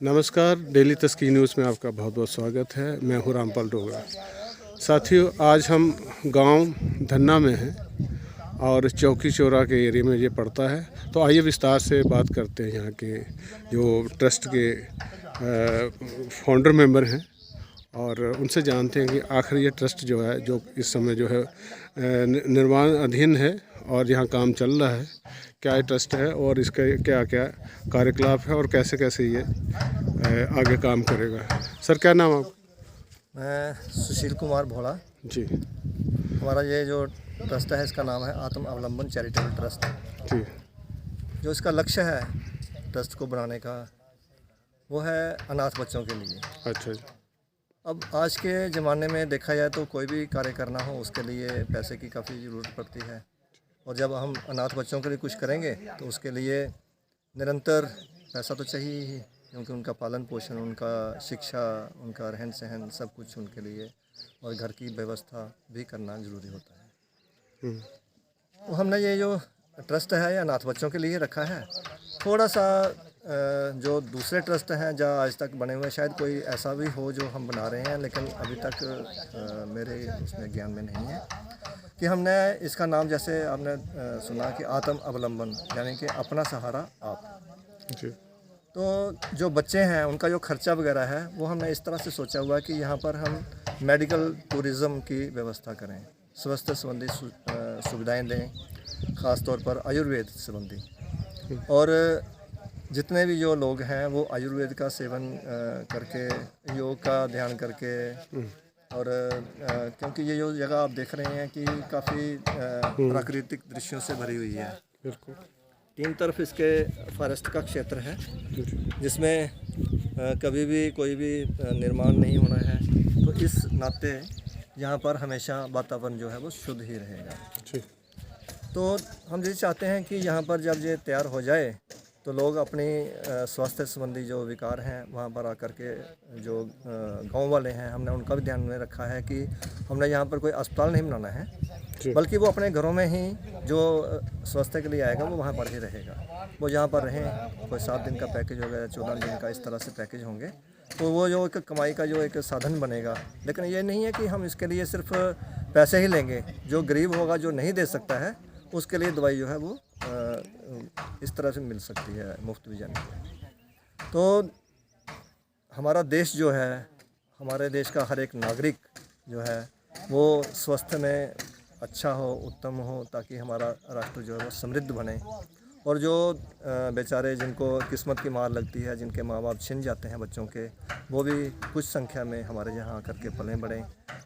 नमस्कार, daily Taskeer news में आपका बहुत बहुत स्वागत है। मैं हूँ रामपाल डोगरा। साथियों, आज हम गांव धन्ना में हैं और चौकी चौरा के एरिया में ये पड़ता है। तो आइए विस्तार से बात करते हैं यहाँ के जो ट्रस्ट के फाउंडर मेंबर हैं और उनसे जानते हैं कि आखिर ये ट्रस्ट जो है, जो इस समय जो है निर्माण अधीन है और यहाँ काम चल रहा है, क्या ये ट्रस्ट है और इसका क्या क्या कार्यकलाप है और कैसे कैसे ये आगे काम करेगा। सर, क्या नाम आप? मैं सुशील कुमार भोला जी हमारा ये जो ट्रस्ट है इसका नाम है आत्म अवलंबन चैरिटेबल ट्रस्ट। जी। जो इसका लक्ष्य है ट्रस्ट को बनाने का वो है अनाथ बच्चों के लिए। अच्छा जी। अब आज के ज़माने में देखा जाए तो कोई भी कार्य करना हो उसके लिए पैसे की काफ़ी ज़रूरत पड़ती है, और जब हम अनाथ बच्चों के लिए कुछ करेंगे तो उसके लिए निरंतर पैसा तो चाहिए ही, क्योंकि उनका पालन पोषण, उनका शिक्षा, उनका रहन सहन सब कुछ उनके लिए, और घर की व्यवस्था भी करना ज़रूरी होता है। तो हमने ये जो ट्रस्ट है ये अनाथ बच्चों के लिए रखा है। थोड़ा सा जो दूसरे ट्रस्ट हैं जहाँ आज तक बने हुए, शायद कोई ऐसा भी हो जो हम बना रहे हैं, लेकिन अभी तक मेरे उसमें ज्ञान में नहीं है कि हमने इसका नाम, जैसे आपने सुना कि आत्म अवलंबन, यानी कि अपना सहारा आप। जी। तो जो बच्चे हैं उनका जो खर्चा वगैरह है वो हमने इस तरह से सोचा हुआ है कि यहाँ पर हम मेडिकल टूरिज़्म की व्यवस्था करें, स्वास्थ्य संबंधी सुविधाएं दें, ख़ास तौर पर आयुर्वेद संबंधी। और जितने भी जो लोग हैं वो आयुर्वेद का सेवन करके, योग का ध्यान करके, और क्योंकि ये जो जगह आप देख रहे हैं कि काफ़ी प्राकृतिक दृश्यों से भरी हुई है। बिल्कुल। तीन तरफ इसके फॉरेस्ट का क्षेत्र है जिसमें कभी भी कोई भी निर्माण नहीं होना है, तो इस नाते यहाँ पर हमेशा वातावरण जो है वो शुद्ध ही रहेगा। जी। तो हम ये चाहते हैं कि यहाँ पर जब ये तैयार हो जाए तो लोग अपनी स्वास्थ्य संबंधी जो विकार हैं वहाँ पर आकर के, जो गांव वाले हैं, हमने उनका भी ध्यान में रखा है कि हमने यहाँ पर कोई अस्पताल नहीं बनाना है, बल्कि वो अपने घरों में ही जो स्वास्थ्य के लिए आएगा वो वहाँ पर ही रहेगा। वो यहाँ पर रहें, कोई 7 दिन का पैकेज होगा या 14 दिन का, इस तरह से पैकेज होंगे, तो वो जो एक कमाई का जो एक साधन बनेगा। लेकिन ये नहीं है कि हम इसके लिए सिर्फ पैसे ही लेंगे। जो गरीब होगा, जो नहीं दे सकता है, उसके लिए दवाई जो है वो इस तरह से मिल सकती है, मुफ्त भी जाने की। तो हमारा देश जो है, हमारे देश का हर एक नागरिक जो है वो स्वस्थ में अच्छा हो, उत्तम हो, ताकि हमारा राष्ट्र जो है वो समृद्ध बने। और जो बेचारे जिनको किस्मत की मार लगती है, जिनके माँ बाप छिन जाते हैं बच्चों के, वो भी कुछ संख्या में हमारे यहाँ आकर के पलें बढ़ें।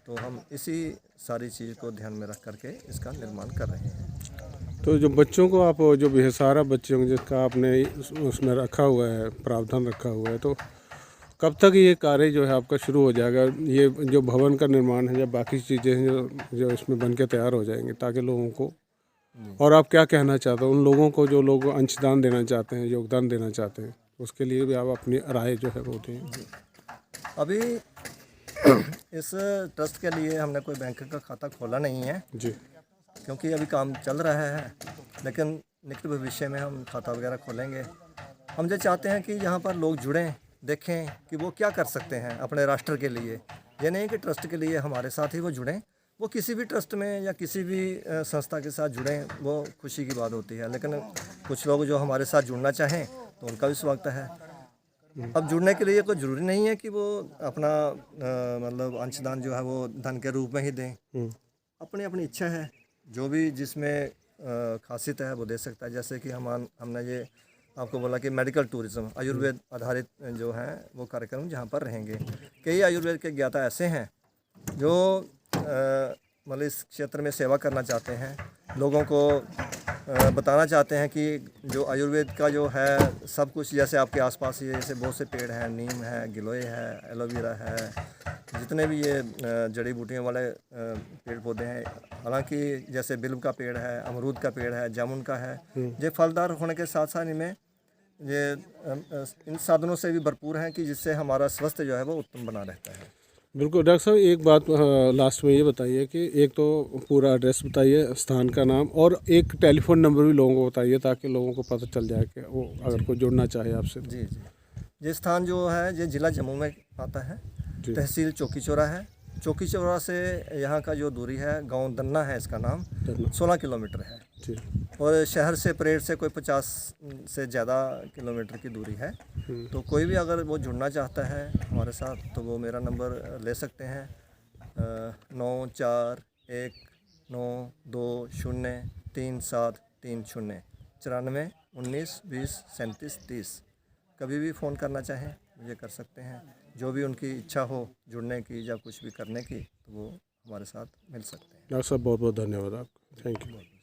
तो हम इसी सारी चीज़ को ध्यान में रख करके इसका निर्माण कर रहे हैं। तो जो बच्चों को आप जो बेसहारा बच्चों को जिसका आपने उसमें रखा हुआ है, प्रावधान रखा हुआ है, तो कब तक ये कार्य जो है आपका शुरू हो जाएगा? ये जो भवन का निर्माण है या बाकी चीज़ें हैं जो इसमें बन के तैयार हो जाएंगे, ताकि लोगों को, और आप क्या कहना चाहते हो उन लोगों को जो लोग अंशदान देना चाहते हैं, योगदान देना चाहते हैं, उसके लिए भी आप अपनी राय जो है वो दें। अभी इस ट्रस्ट के लिए हमने कोई बैंक का खाता खोला नहीं है जी, क्योंकि अभी काम चल रहा है, लेकिन निकट भविष्य में हम खाता वगैरह खोलेंगे। हम जो चाहते हैं कि यहाँ पर लोग जुड़ें, देखें कि वो क्या कर सकते हैं अपने राष्ट्र के लिए। ये नहीं कि ट्रस्ट के लिए हमारे साथ ही वो जुड़ें, वो किसी भी ट्रस्ट में या किसी भी संस्था के साथ जुड़ें, वो खुशी की बात होती है। लेकिन कुछ लोग जो हमारे साथ जुड़ना चाहें तो उनका भी स्वागत है। अब जुड़ने के लिए कोई ज़रूरी नहीं है कि वो अपना मतलब अंशदान जो है वो धन के रूप में ही दें। अपनी अपनी इच्छा है, जो भी जिसमें खासियत है वो दे सकता है। जैसे कि हमने ये आपको बोला कि मेडिकल टूरिज़्म, आयुर्वेद आधारित जो हैं वो कार्यक्रम जहाँ पर रहेंगे। कई आयुर्वेद के ज्ञाता ऐसे हैं जो मतलब इस क्षेत्र में सेवा करना चाहते हैं, लोगों को बताना चाहते हैं कि जो आयुर्वेद का जो है सब कुछ, जैसे आपके आसपास ये जैसे बहुत से पेड़ हैं, नीम है, गिलोय है, एलोवेरा है, जितने भी ये जड़ी बूटियों वाले पेड़ पौधे हैं, हालांकि जैसे बिल्व का पेड़ है, अमरूद का पेड़ है, जामुन का है, ये फलदार होने के साथ साथ इनमें ये इन साधनों से भी भरपूर हैं कि जिससे हमारा स्वास्थ्य जो है वो उत्तम बना रहता है। बिल्कुल। डॉक्टर साहब, एक बात लास्ट में ये बताइए कि एक तो पूरा एड्रेस बताइए, स्थान का नाम, और एक टेलीफोन नंबर भी लोगों को बताइए, ताकि लोगों को पता चल जाए कि वो अगर कोई जुड़ना चाहे आपसे। जी जी, ये स्थान जो है ये ज़िला जम्मू में आता है, जी तहसील चौकी चौरा है। चौकी चौरा से यहाँ का जो दूरी है, गांव दन्ना है इसका नाम, धन्यवाद 16 किलोमीटर है। जी। और शहर से परेड से कोई 50 से ज़्यादा किलोमीटर की दूरी है। तो कोई भी अगर वो जुड़ना चाहता है हमारे साथ तो वो मेरा नंबर ले सकते हैं, 9419203730 94 19 20 37 30। कभी भी फ़ोन करना चाहें मुझे कर सकते हैं। जो भी उनकी इच्छा हो जुड़ने की या कुछ भी करने की तो वो हमारे साथ मिल सकते हैं। डॉक्टर साहब बहुत बहुत धन्यवाद आपका, थैंक यू।